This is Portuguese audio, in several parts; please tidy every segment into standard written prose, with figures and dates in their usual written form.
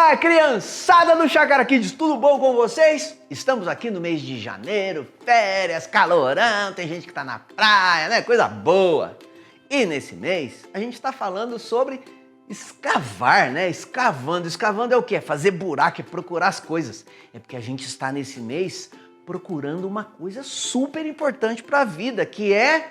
Olá, criançada do Chácara Kids, tudo bom com vocês? Estamos aqui no mês de janeiro, férias, calorão, tem gente que tá na praia, né? Coisa boa. E nesse mês, a gente está falando sobre escavar, né? Escavando. Escavando é o quê? É fazer buraco, é procurar as coisas. É porque a gente está nesse mês procurando uma coisa super importante para a vida, que é...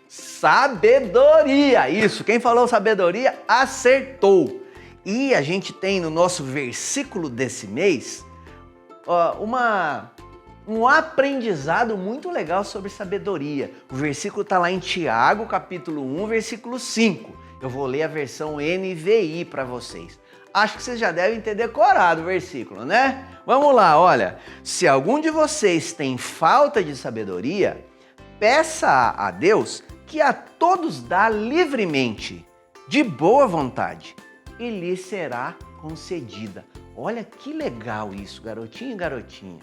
sabedoria. Isso, quem falou sabedoria acertou. E a gente tem no nosso versículo desse mês um aprendizado muito legal sobre sabedoria. O versículo está lá em Tiago, capítulo 1, versículo 5. Eu vou ler a versão NVI para vocês. Acho que vocês já devem ter decorado o versículo, né? Vamos lá, olha. Se algum de vocês tem falta de sabedoria, peça a Deus que a todos dá livremente, de boa vontade, e lhe será concedida. Olha que legal isso, garotinho e garotinha.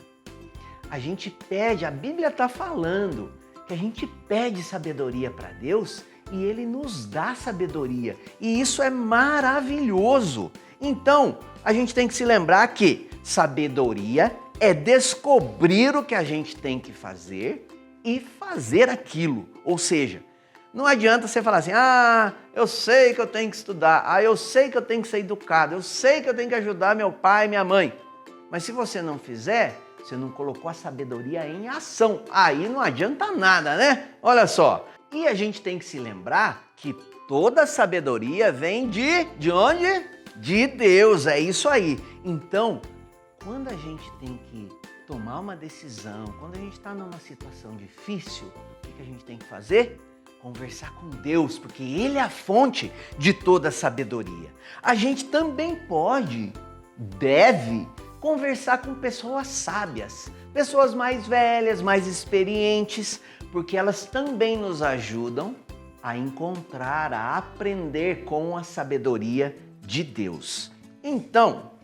A gente pede, a Bíblia está falando que a gente pede sabedoria para Deus e Ele nos dá sabedoria. E isso é maravilhoso. Então, a gente tem que se lembrar que sabedoria é descobrir o que a gente tem que fazer e fazer aquilo. Ou seja, não adianta você falar assim, eu sei que eu tenho que estudar, eu sei que eu tenho que ser educado, eu sei que eu tenho que ajudar meu pai e minha mãe. Mas se você não fizer, você não colocou a sabedoria em ação. Aí não adianta nada, né? Olha só. E a gente tem que se lembrar que toda sabedoria vem de onde? De Deus, é isso aí. Então, quando a gente tem que tomar uma decisão, quando a gente está numa situação difícil, o que a gente tem que fazer? Conversar com Deus, porque Ele é a fonte de toda a sabedoria. A gente também deve conversar com pessoas sábias, pessoas mais velhas, mais experientes, porque elas também nos ajudam a encontrar, a aprender com a sabedoria de Deus. Então,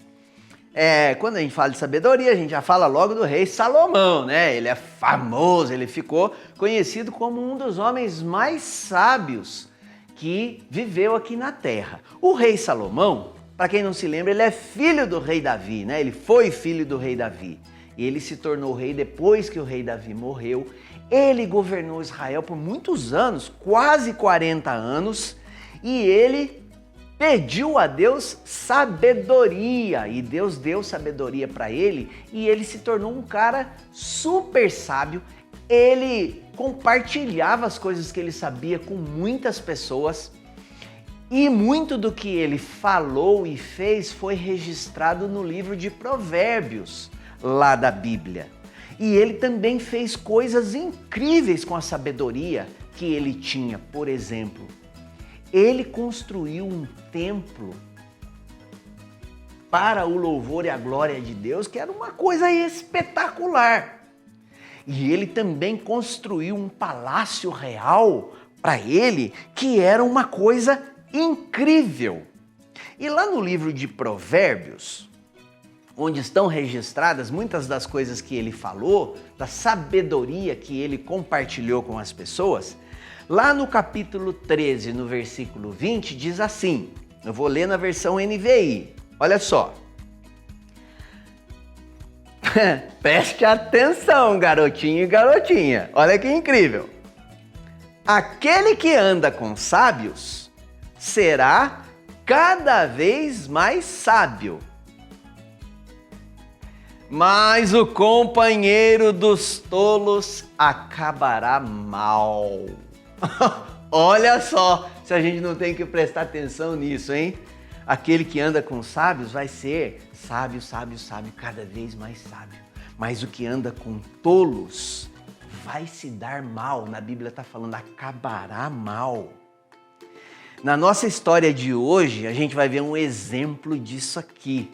quando a gente fala de sabedoria, a gente já fala logo do rei Salomão, né? Ele é famoso, ele ficou conhecido como um dos homens mais sábios que viveu aqui na terra. O rei Salomão, para quem não se lembra, ele é filho do rei Davi, né? Ele foi filho do rei Davi. E ele se tornou rei depois que o rei Davi morreu. Ele governou Israel por muitos anos, quase 40 anos, e ele pediu a Deus sabedoria, e Deus deu sabedoria para ele, e ele se tornou um cara super sábio. Ele compartilhava as coisas que ele sabia com muitas pessoas, e muito do que ele falou e fez foi registrado no livro de Provérbios, lá da Bíblia. E ele também fez coisas incríveis com a sabedoria que ele tinha. Por exemplo, ele construiu um templo para o louvor e a glória de Deus, que era uma coisa espetacular. E ele também construiu um palácio real para ele, que era uma coisa incrível. E lá no livro de Provérbios, onde estão registradas muitas das coisas que ele falou, da sabedoria que ele compartilhou com as pessoas, lá no capítulo 13, no versículo 20, diz assim, eu vou ler na versão NVI, olha só. Preste atenção, garotinho e garotinha, olha que incrível. Aquele que anda com sábios será cada vez mais sábio, mas o companheiro dos tolos acabará mal. Olha só, se a gente não tem que prestar atenção nisso, hein? Aquele que anda com sábios vai ser sábio, sábio, sábio, cada vez mais sábio. Mas o que anda com tolos vai se dar mal. Na Bíblia está falando, acabará mal. Na nossa história de hoje, a gente vai ver um exemplo disso aqui.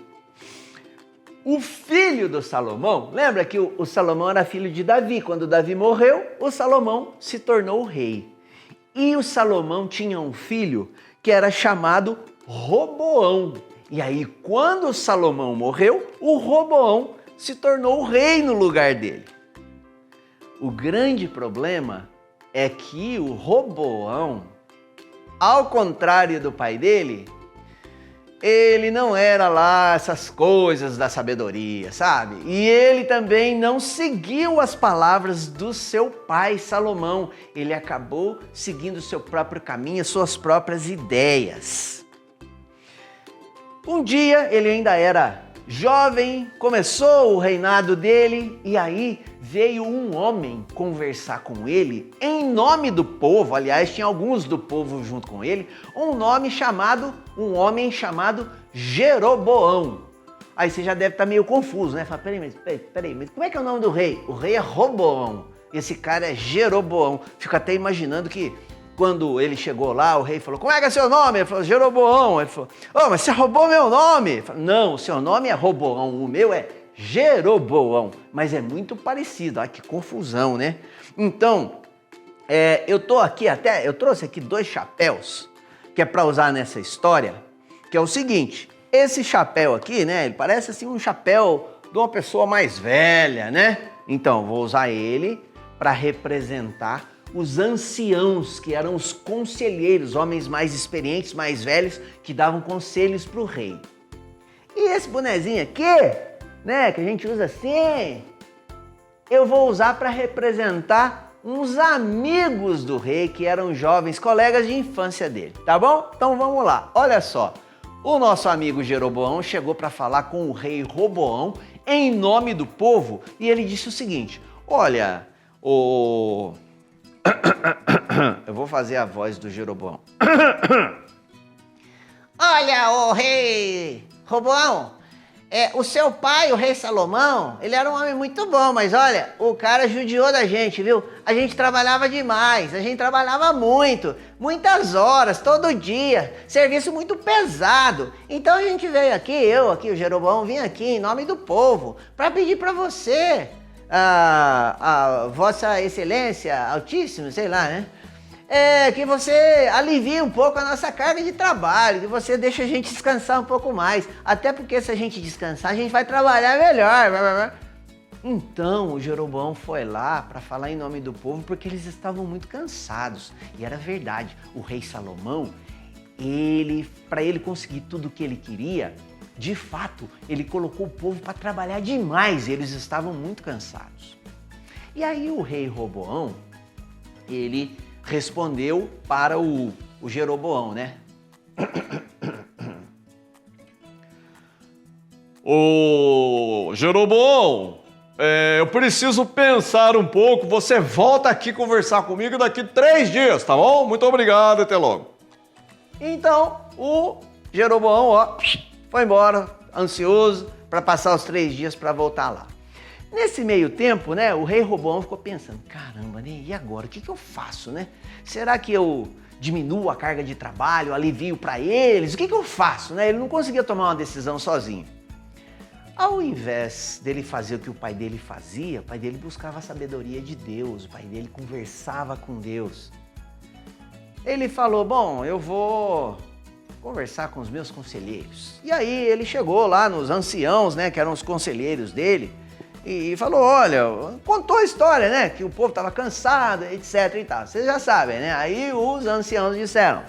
O filho do Salomão, lembra que o Salomão era filho de Davi. Quando Davi morreu, o Salomão se tornou rei. E o Salomão tinha um filho que era chamado Roboão. E aí, quando o Salomão morreu, o Roboão se tornou rei no lugar dele. O grande problema é que o Roboão, ao contrário do pai dele, ele não era lá essas coisas da sabedoria, sabe? E ele também não seguiu as palavras do seu pai Salomão. Ele acabou seguindo o seu próprio caminho, as suas próprias ideias. Um dia ele ainda era jovem, começou o reinado dele e aí veio um homem conversar com ele em nome do povo. Aliás, tinha alguns do povo junto com ele, um homem chamado Jeroboão. Aí você já deve estar meio confuso, né? Fala, peraí, mas como é que é o nome do rei? O rei é Roboão, esse cara é Jeroboão. Fico até imaginando que quando ele chegou lá, o rei falou, como é que é seu nome? Ele falou, Jeroboão. Ele falou, mas você roubou meu nome. Ele falou, não, o seu nome é Roboão, o meu é Jeroboão. Mas é muito parecido, olha que confusão, né? Então, eu trouxe aqui 2 chapéus, que é para usar nessa história, que é o seguinte, esse chapéu aqui, né, ele parece assim um chapéu de uma pessoa mais velha, né? Então, vou usar ele para representar os anciãos, que eram os conselheiros, homens mais experientes, mais velhos, que davam conselhos para o rei. E esse bonezinho aqui, né, que a gente usa assim, eu vou usar para representar uns amigos do rei, que eram jovens colegas de infância dele, tá bom? Então vamos lá, olha só. O nosso amigo Jeroboão chegou para falar com o rei Roboão em nome do povo e ele disse o seguinte, olha, eu vou fazer a voz do Jeroboão. Olha, o rei Roboão, o seu pai, o rei Salomão, ele era um homem muito bom, mas olha, o cara judiou da gente, viu? A gente trabalhava demais, a gente trabalhava muito, muitas horas, todo dia, serviço muito pesado. Então a gente veio aqui, o Jeroboão, vim aqui em nome do povo, para pedir para você, a Vossa Excelência Altíssimo, sei lá, né? Que você alivie um pouco a nossa carga de trabalho, que você deixe a gente descansar um pouco mais. Até porque se a gente descansar, a gente vai trabalhar melhor. Então o Jeroboão foi lá para falar em nome do povo porque eles estavam muito cansados. E era verdade, o rei Salomão, para ele conseguir tudo o que ele queria, de fato, ele colocou o povo para trabalhar demais, eles estavam muito cansados. E aí o rei Roboão, ele respondeu para o Jeroboão, né? Ô, Jeroboão, eu preciso pensar um pouco, você volta aqui conversar comigo daqui 3 dias, tá bom? Muito obrigado, até logo. Então, o Jeroboão, foi embora, ansioso, para passar os 3 dias para voltar lá. Nesse meio tempo, né, o rei Roboão ficou pensando, caramba, né, e agora, o que eu faço, né? Será que eu diminuo a carga de trabalho, alivio para eles? O que eu faço, né? Ele não conseguia tomar uma decisão sozinho. Ao invés dele fazer o que o pai dele fazia, o pai dele buscava a sabedoria de Deus, o pai dele conversava com Deus. Ele falou, bom, eu vou conversar com os meus conselheiros. E aí ele chegou lá nos anciãos, né, que eram os conselheiros dele, e falou, olha, contou a história, né, que o povo estava cansado, etc e tal. Vocês já sabem, né? Aí os anciãos disseram,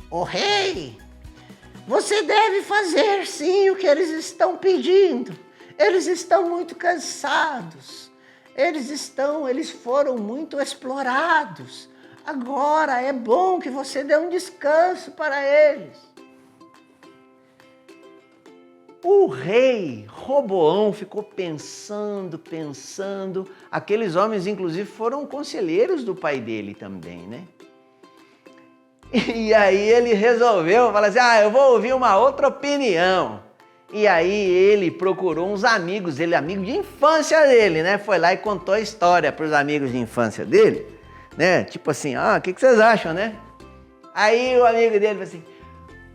o rei, você deve fazer sim o que eles estão pedindo. Eles estão muito cansados. Eles foram muito explorados. Agora é bom que você dê um descanso para eles. O rei Roboão ficou pensando. Aqueles homens, inclusive, foram conselheiros do pai dele também, né? E aí ele resolveu falar assim, eu vou ouvir uma outra opinião. E aí ele procurou uns amigos dele, amigo de infância dele, né? Foi lá e contou a história para os amigos de infância dele, né? Tipo assim, o que vocês acham, né? Aí o amigo dele falou assim,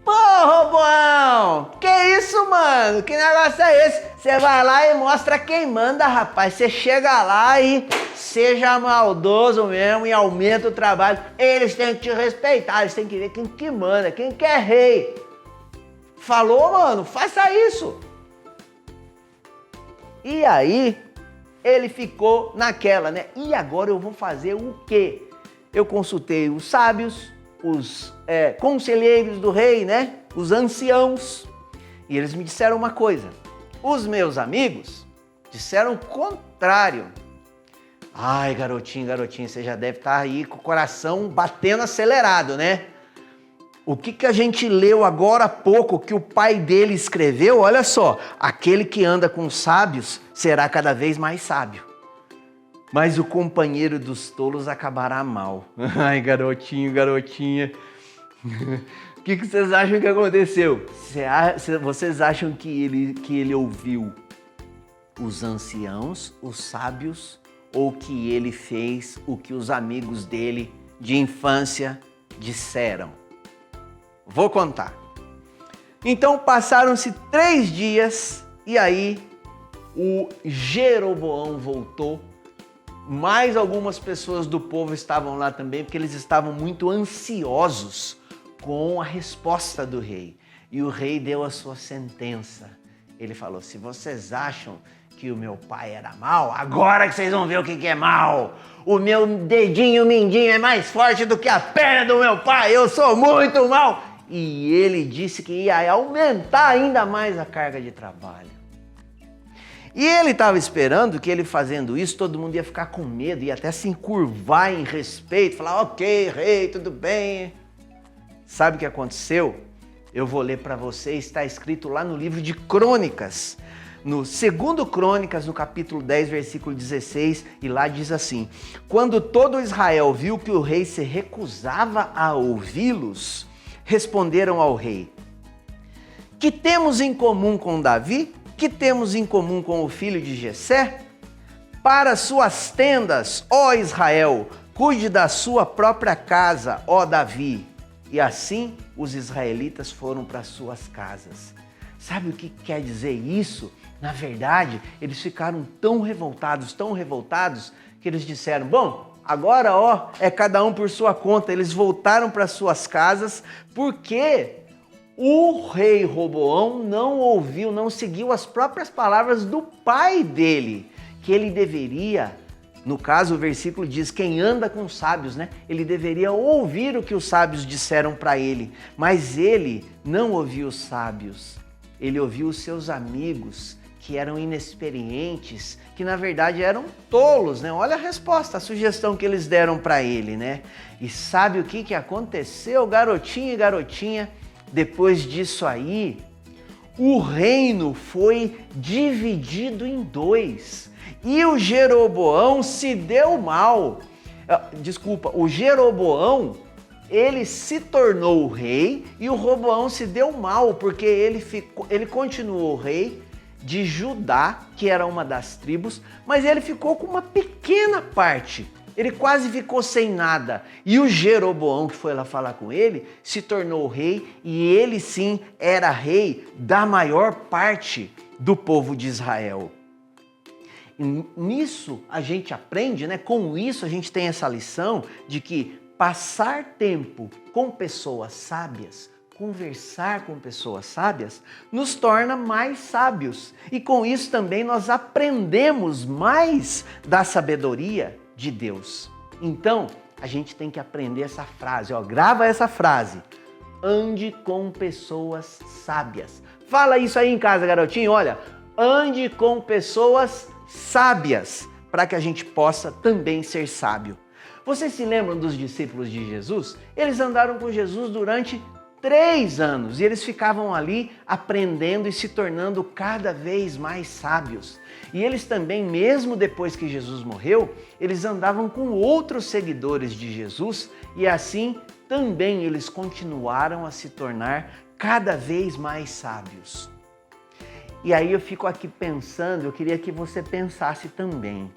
pô, Roboão, que isso, mano? Que negócio é esse? Você vai lá e mostra quem manda, rapaz. Você chega lá e seja maldoso mesmo e aumenta o trabalho. Eles têm que te respeitar, eles têm que ver quem que manda, quem que é rei. Falou, mano, faça isso. E aí, ele ficou naquela, né? E agora eu vou fazer o quê? Eu consultei os sábios, os conselheiros do rei, né? Os anciãos. E eles me disseram uma coisa. Os meus amigos disseram o contrário. Ai, garotinho, você já deve estar aí com o coração batendo acelerado, né? O que a gente leu agora há pouco que o pai dele escreveu? Olha só, aquele que anda com os sábios será cada vez mais sábio, mas o companheiro dos tolos acabará mal. Ai, garotinho, garotinha. O que vocês acham que aconteceu? Vocês acham que ele ouviu os anciãos, os sábios, ou que ele fez o que os amigos dele de infância disseram? Vou contar. Então passaram-se 3 dias e aí o Jeroboão voltou. Mais algumas pessoas do povo estavam lá também, porque eles estavam muito ansiosos com a resposta do rei. E o rei deu a sua sentença. Ele falou: se vocês acham que o meu pai era mau, agora que vocês vão ver o que é mau. O meu dedinho mindinho é mais forte do que a perna do meu pai, eu sou muito mau. E ele disse que ia aumentar ainda mais a carga de trabalho. E ele estava esperando que ele fazendo isso, todo mundo ia ficar com medo, ia até se encurvar em respeito, falar: ok, rei, tudo bem. Sabe o que aconteceu? Eu vou ler para vocês, está escrito lá no livro de Crônicas, no 2 Crônicas, no capítulo 10, versículo 16, e lá diz assim: quando todo Israel viu que o rei se recusava a ouvi-los, responderam ao rei: que temos em comum com Davi? Que temos em comum com o filho de Jessé? Para suas tendas, ó Israel, cuide da sua própria casa, ó Davi. E assim os israelitas foram para suas casas. Sabe o que quer dizer isso? Na verdade, eles ficaram tão revoltados, que eles disseram: bom, agora é cada um por sua conta. Eles voltaram para suas casas porque o rei Roboão não ouviu, não seguiu as próprias palavras do pai dele, que ele deveria, no caso o versículo diz, quem anda com os sábios, né? Ele deveria ouvir o que os sábios disseram para ele, mas ele não ouviu os sábios, ele ouviu os seus amigos, que eram inexperientes, que na verdade eram tolos, né? Olha a resposta, a sugestão que eles deram para ele, né? E sabe o que aconteceu, garotinho e garotinha? Depois disso aí, o reino foi dividido em 2 e o Jeroboão se deu mal. O Jeroboão, ele se tornou o rei e o Roboão se deu mal, porque ele continuou rei de Judá, que era uma das tribos, mas ele ficou com uma pequena parte. Ele quase ficou sem nada. E o Jeroboão, que foi lá falar com ele, se tornou rei e ele sim era rei da maior parte do povo de Israel. E nisso a gente aprende, né? Com isso a gente tem essa lição de que passar tempo com pessoas sábias, conversar com pessoas sábias, nos torna mais sábios. E com isso também nós aprendemos mais da sabedoria de Deus. Então, a gente tem que aprender essa frase, grava essa frase: ande com pessoas sábias. Fala isso aí em casa, garotinho, olha, ande com pessoas sábias, para que a gente possa também ser sábio. Vocês se lembram dos discípulos de Jesus? Eles andaram com Jesus durante 3 anos e eles ficavam ali aprendendo e se tornando cada vez mais sábios. E eles também, mesmo depois que Jesus morreu, eles andavam com outros seguidores de Jesus e assim também eles continuaram a se tornar cada vez mais sábios. E aí eu fico aqui pensando, eu queria que você pensasse também.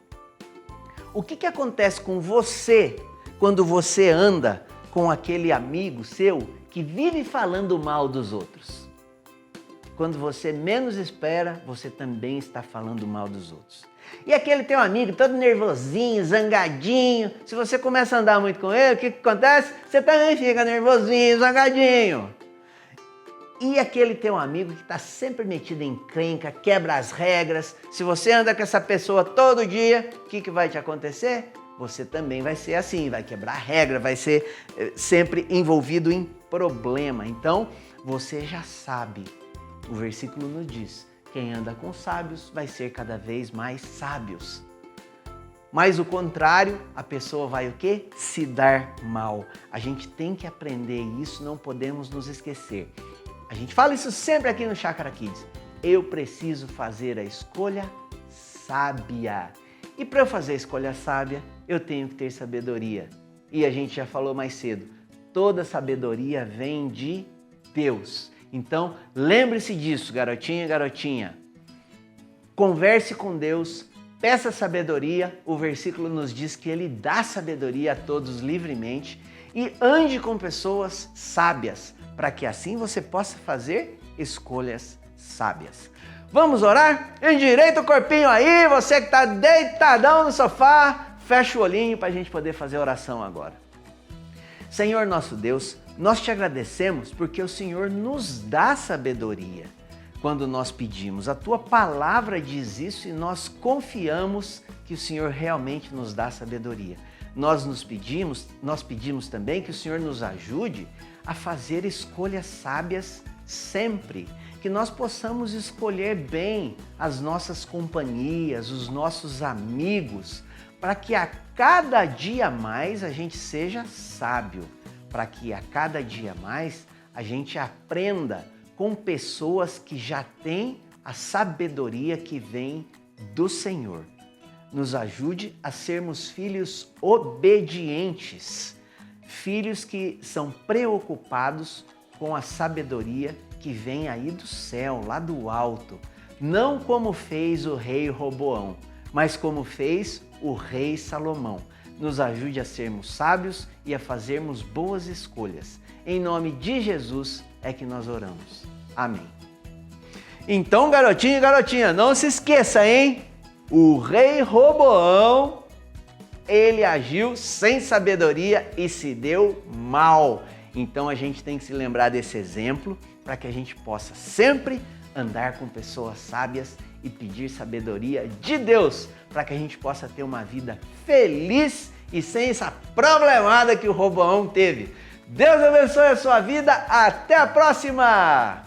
O que acontece com você quando você anda com aquele amigo seu que vive falando mal dos outros? Quando você menos espera, você também está falando mal dos outros. E aquele teu amigo todo nervosinho, zangadinho, se você começa a andar muito com ele, o que acontece? Você também fica nervosinho, zangadinho. E aquele teu amigo que está sempre metido em encrenca, quebra as regras, se você anda com essa pessoa todo dia, o que vai te acontecer? você também vai ser assim, vai quebrar regra, vai ser sempre envolvido em problema. Então, você já sabe, o versículo nos diz, quem anda com sábios vai ser cada vez mais sábios. Mas o contrário, a pessoa vai o quê? Se dar mal. A gente tem que aprender isso, não podemos nos esquecer. A gente fala isso sempre aqui no Chácara Kids. Eu preciso fazer a escolha sábia. E para eu fazer a escolha sábia, eu tenho que ter sabedoria. E a gente já falou mais cedo, toda sabedoria vem de Deus. Então, lembre-se disso, garotinha e garotinha. Converse com Deus, peça sabedoria. O versículo nos diz que Ele dá sabedoria a todos livremente. E ande com pessoas sábias, para que assim você possa fazer escolhas sábias. Vamos orar? Endireita o corpinho aí, você que está deitadão no sofá, fecha o olhinho para a gente poder fazer a oração agora. Senhor nosso Deus, nós te agradecemos porque o Senhor nos dá sabedoria. Quando nós pedimos, a tua palavra diz isso e nós confiamos que o Senhor realmente nos dá sabedoria. Nós pedimos também que o Senhor nos ajude a fazer escolhas sábias sempre, que nós possamos escolher bem as nossas companhias, os nossos amigos, para que a cada dia mais a gente seja sábio, para que a cada dia mais a gente aprenda com pessoas que já têm a sabedoria que vem do Senhor. Nos ajude a sermos filhos obedientes, filhos que são preocupados com a sabedoria que vem aí do céu, lá do alto, não como fez o rei Roboão, mas como fez o rei Salomão. Nos ajude a sermos sábios e a fazermos boas escolhas. Em nome de Jesus é que nós oramos. Amém. Então, garotinho e garotinha, não se esqueça, hein? O rei Roboão, ele agiu sem sabedoria e se deu mal. Então a gente tem que se lembrar desse exemplo para que a gente possa sempre andar com pessoas sábias e pedir sabedoria de Deus para que a gente possa ter uma vida feliz e sem essa problemada que o Roboão teve. Deus abençoe a sua vida. Até a próxima!